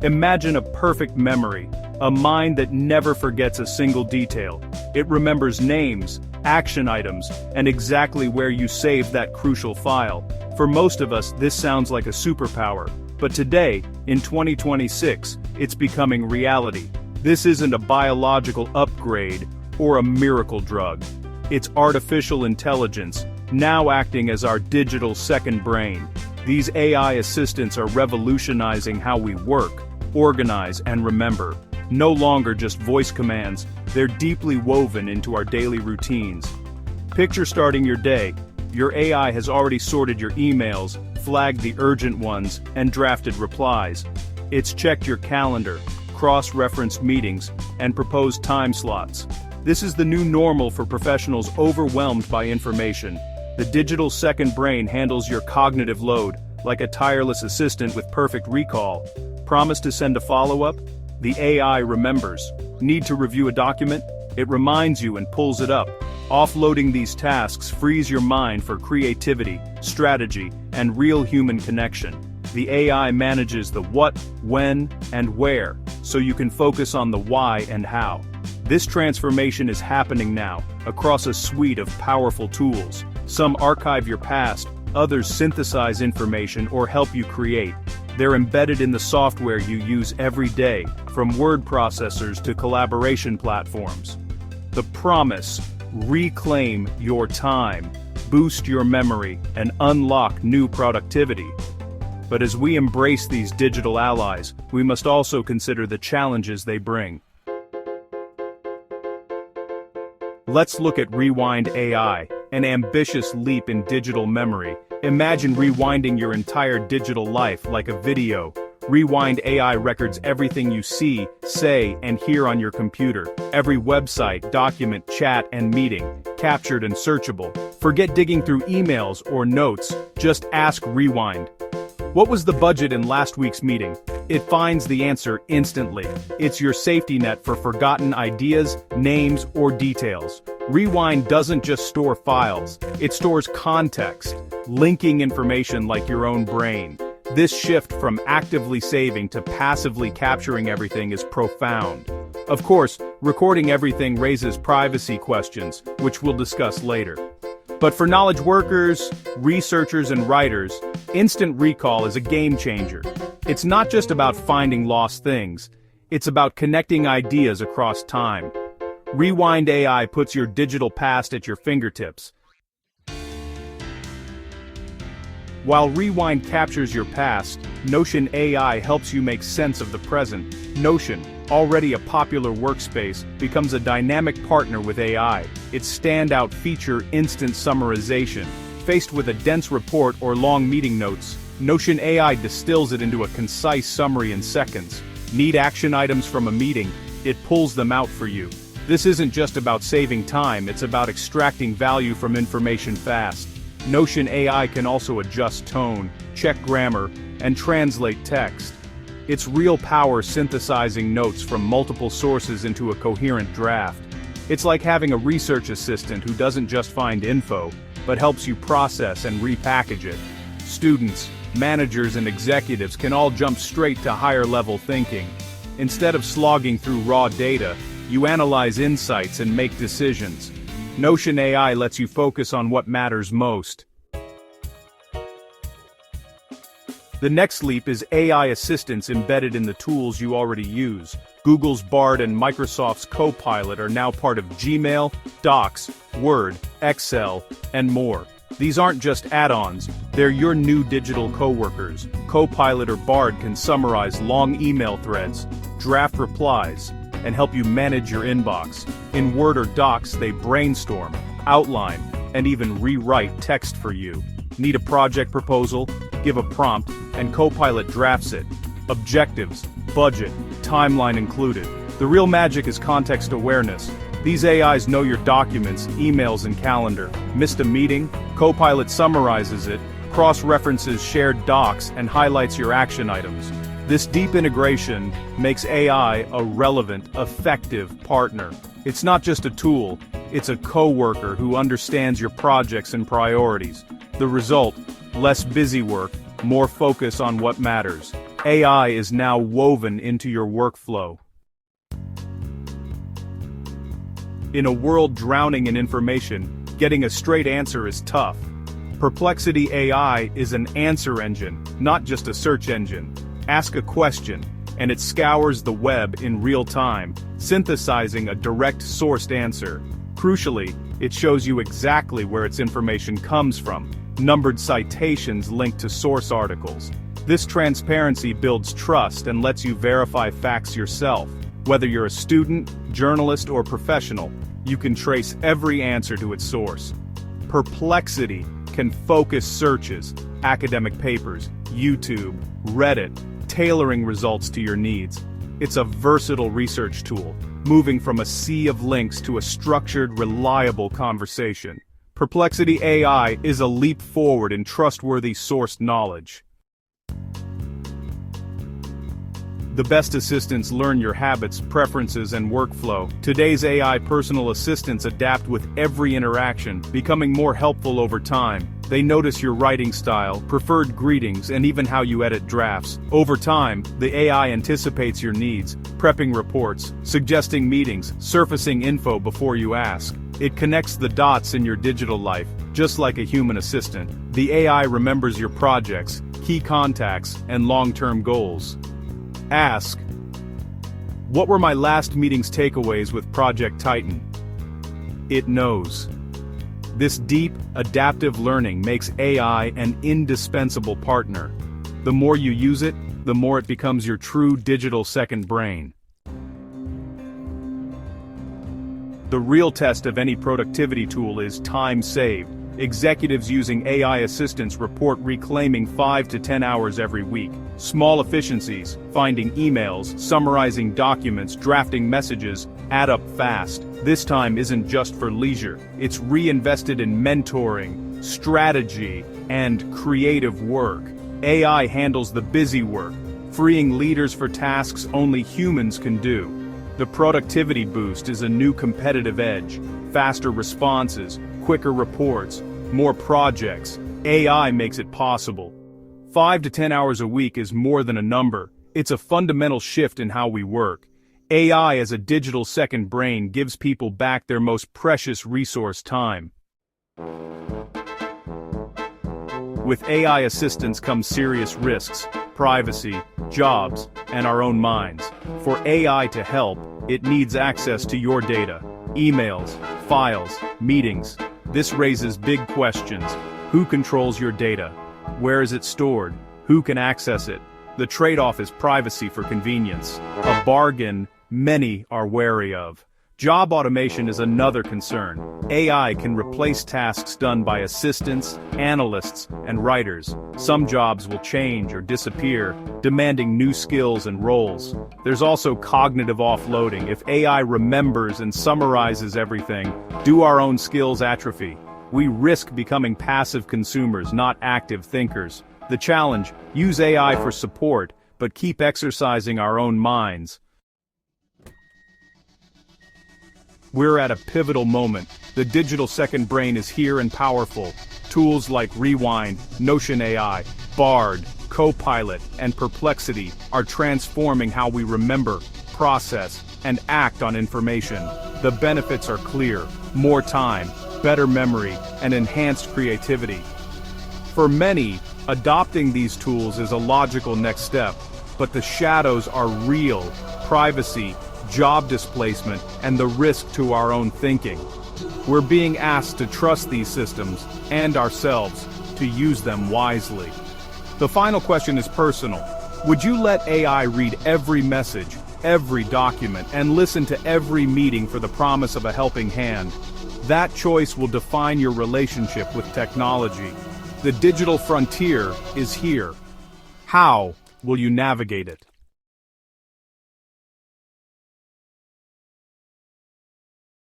Imagine a perfect memory, a mind that never forgets a single detail. It remembers names, action items, and exactly where you saved that crucial file. For most of us, this sounds like a superpower. But today, in 2026, it's becoming reality. This isn't a biological upgrade or a miracle drug. It's artificial intelligence, now acting as our digital second brain. These AI assistants are revolutionizing how we work, organize, and remember. No longer just voice commands, they're deeply woven into our daily routines. Picture starting your day. Your AI has already sorted your emails, flagged the urgent ones, and drafted replies. It's checked your calendar, cross-referenced meetings, and proposed time slots. This is the new normal for professionals overwhelmed by information. The digital second brain handles your cognitive load, like a tireless assistant with perfect recall. Promise to send a follow-up? The AI remembers. Need to review a document? It reminds you and pulls it up. Offloading these tasks frees your mind for creativity, strategy, and real human connection. The AI manages the what, when, and where, so you can focus on the why and how. This transformation is happening now, across a suite of powerful tools. Some archive your past, others synthesize information or help you create. They're embedded in the software you use every day, from word processors to collaboration platforms. The promise: reclaim your time, boost your memory, and unlock new productivity. But as we embrace these digital allies, we must also consider the challenges they bring. Let's look at Rewind AI, an ambitious leap in digital memory. Imagine rewinding your entire digital life like a video. Rewind AI records everything you see, say, and hear on your computer. Every website, document, chat, and meeting, captured and searchable. Forget digging through emails or notes, just ask Rewind. What was the budget in last week's meeting? It finds the answer instantly. It's your safety net for forgotten ideas, names, or details. Rewind doesn't just store files, it stores context, linking information like your own brain. This shift from actively saving to passively capturing everything is profound. Of course, recording everything raises privacy questions, which we'll discuss later. But for knowledge workers, researchers, and writers, instant recall is a game changer. It's not just about finding lost things, it's about connecting ideas across time. Rewind AI puts your digital past at your fingertips. While Rewind captures your past, Notion AI helps you make sense of the present. Notion, already a popular workspace, becomes a dynamic partner with AI. Its standout feature: instant summarization. Faced with a dense report or long meeting notes, Notion AI distills it into a concise summary in seconds. Need action items from a meeting? It pulls them out for you. This isn't just about saving time, it's about extracting value from information fast. Notion AI can also adjust tone, check grammar, and translate text. It's real power synthesizing notes from multiple sources into a coherent draft. It's like having a research assistant who doesn't just find info, but helps you process and repackage it. Students, managers, and executives can all jump straight to higher-level thinking. Instead of slogging through raw data, you analyze insights and make decisions. Notion AI lets you focus on what matters most. The next leap is AI assistants embedded in the tools you already use. Google's Bard and Microsoft's Copilot are now part of Gmail, Docs, Word, Excel, and more. These aren't just add-ons, they're your new digital coworkers. Copilot or Bard can summarize long email threads, draft replies, and help you manage your inbox. In Word or Docs, they brainstorm, outline, and even rewrite text for you. Need a project proposal? Give a prompt, and Copilot drafts it. Objectives, budget, timeline included. The real magic is context awareness. These AIs know your documents, emails, and calendar. Missed a meeting? Copilot summarizes it, cross-references shared docs, and highlights your action items. This deep integration makes AI a relevant, effective partner. It's not just a tool, it's a coworker who understands your projects and priorities. The result: less busy work, more focus on what matters. AI is now woven into your workflow. In a world drowning in information, getting a straight answer is tough. Perplexity AI is an answer engine, not just a search engine. Ask a question, and it scours the web in real time, synthesizing a direct sourced answer. Crucially, it shows you exactly where its information comes from, numbered citations linked to source articles. This transparency builds trust and lets you verify facts yourself. Whether you're a student, journalist, or professional, you can trace every answer to its source. Perplexity can focus searches, academic papers, YouTube, Reddit, tailoring results to your needs. It's a versatile research tool, moving from a sea of links to a structured, reliable conversation. Perplexity AI is a leap forward in trustworthy sourced knowledge. The best assistants learn your habits, preferences, and workflow. Today's AI personal assistants adapt with every interaction, becoming more helpful over time. They notice your writing style, preferred greetings, and even how you edit drafts. Over time, the AI anticipates your needs, prepping reports, suggesting meetings, surfacing info before you ask. It connects the dots in your digital life, just like a human assistant. The AI remembers your projects, key contacts, and long-term goals. Ask, what were my last meeting's takeaways with Project Titan? It knows. This deep, adaptive learning makes AI an indispensable partner. The more you use it, the more it becomes your true digital second brain. The real test of any productivity tool is time saved. Executives using AI assistants report reclaiming 5 to 10 hours every week. Small efficiencies, finding emails, summarizing documents, drafting messages, add up fast. This time isn't just for leisure. It's reinvested in mentoring, strategy, and creative work. AI handles the busy work, freeing leaders for tasks only humans can do. The productivity boost is a new competitive edge. Faster responses, quicker reports, more projects. AI makes it possible. 5 to 10 hours a week is more than a number. It's a fundamental shift in how we work. AI as a digital second brain gives people back their most precious resource, time. With AI assistance comes serious risks, privacy, jobs, and our own minds. For AI to help, it needs access to your data, emails, files, meetings. This raises big questions. Who controls your data? Where is it stored? Who can access it? The trade-off is privacy for convenience, a bargain many are wary of. Job automation is another concern. AI can replace tasks done by assistants, analysts, and writers. Some jobs will change or disappear, demanding new skills and roles. There's also cognitive offloading. If AI remembers and summarizes everything, do our own skills atrophy? We risk becoming passive consumers, not active thinkers. The challenge: use AI for support, but keep exercising our own minds. We're at a pivotal moment. The digital second brain is here and powerful. Tools like Rewind, Notion AI, Bard, Copilot, and Perplexity are transforming how we remember, process, and act on information. The benefits are clear: more time, better memory, and enhanced creativity. For many, adopting these tools is a logical next step, but the shadows are real: privacy, job displacement, and the risk to our own thinking. We're being asked to trust these systems, and ourselves, to use them wisely. The final question is personal. Would you let AI read every message, every document, and listen to every meeting for the promise of a helping hand? That choice will define your relationship with technology. The digital frontier is here. How will you navigate it?